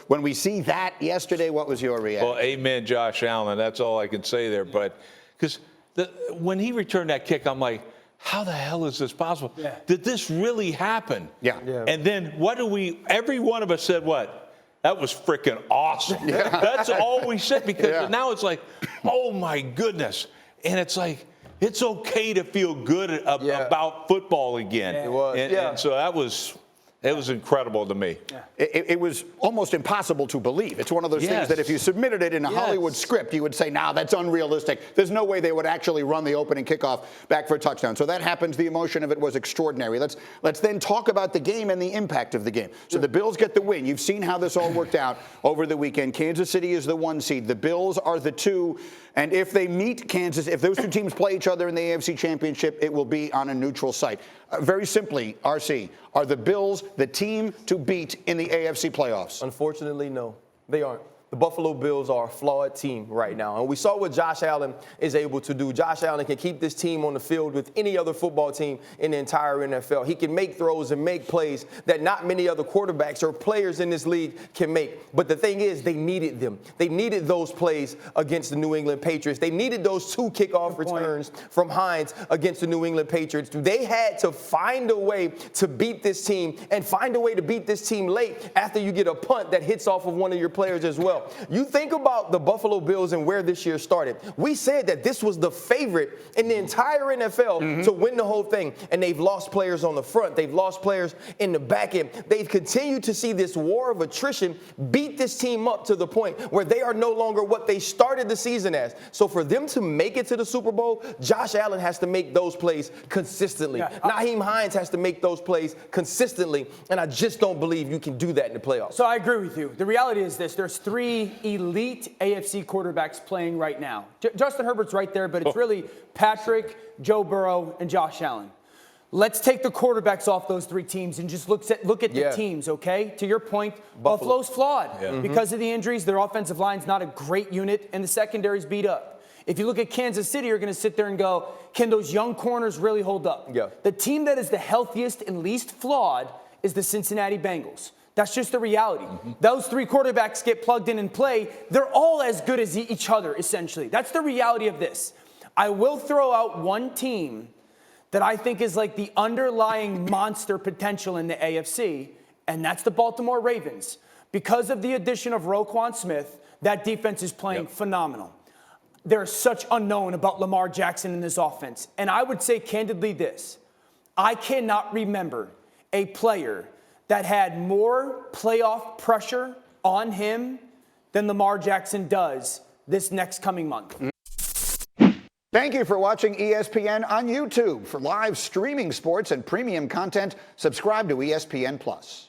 when we see that yesterday, what was your reaction? Well, amen, Josh Allen. That's all I can say there. But because when he returned that kick, I'm like, how the hell is this possible? Yeah. Did this really happen? Yeah. And then every one of us said what? That was freaking awesome. Yeah. That's all we said, because now it's like, oh my goodness. And it's like, it's okay to feel good about football again. Yeah. It was. And so it was incredible to me. Yeah. It was almost impossible to believe. It's one of those things that if you submitted it in a Hollywood script, you would say, nah, that's unrealistic. There's no way they would actually run the opening kickoff back for a touchdown. So that happens. The emotion of it was extraordinary. Let's then talk about the game and the impact of the game. So the Bills get the win. You've seen how this all worked out over the weekend. Kansas City is the 1 seed. The Bills are the 2. And if they meet Kansas, if those two teams play each other in the AFC Championship, it will be on a neutral site. Very simply, RC, are the Bills the team to beat in the AFC playoffs? Unfortunately, no, they aren't. The Buffalo Bills are a flawed team right now. And we saw what Josh Allen is able to do. Josh Allen can keep this team on the field with any other football team in the entire NFL. He can make throws and make plays that not many other quarterbacks or players in this league can make. But the thing is, they needed them. They needed those plays against the New England Patriots. They needed those 2 kickoff returns from Hines against the New England Patriots. They had to find a way to beat this team, and find a way to beat this team late after you get a punt that hits off of one of your players as well. You think about the Buffalo Bills and where this year started. We said that this was the favorite in the entire NFL to win the whole thing, and they've lost players on the front. They've lost players in the back end. They've continued to see this war of attrition beat this team up to the point where they are no longer what they started the season as. So for them to make it to the Super Bowl, Josh Allen has to make those plays consistently. Nyheim Hines has to make those plays consistently, and I just don't believe you can do that in the playoffs. So I agree with you. The reality is this. There's 3 elite AFC quarterbacks playing right now. Justin Herbert's right there, but it's really Patrick, Joe Burrow, and Josh Allen. Let's take the quarterbacks off those 3 teams and just look at the teams, okay? To your point, Buffalo's flawed. Because of the injuries, their offensive line's not a great unit, and the secondary's beat up. If you look at Kansas City, you're going to sit there and go, can those young corners really hold up? Yeah. The team that is the healthiest and least flawed is the Cincinnati Bengals. That's just the reality. Those 3 quarterbacks get plugged in and play. They're all as good as each other, essentially. That's the reality of this. I will throw out one team that I think is like the underlying monster potential in the AFC, and that's the Baltimore Ravens. Because of the addition of Roquan Smith, that defense is playing phenomenal. There's such unknown about Lamar Jackson in this offense. And I would say candidly this. I cannot remember a player that had more playoff pressure on him than Lamar Jackson does this next coming month. Thank you for watching ESPN on YouTube. For live streaming sports and premium content, subscribe to ESPN+.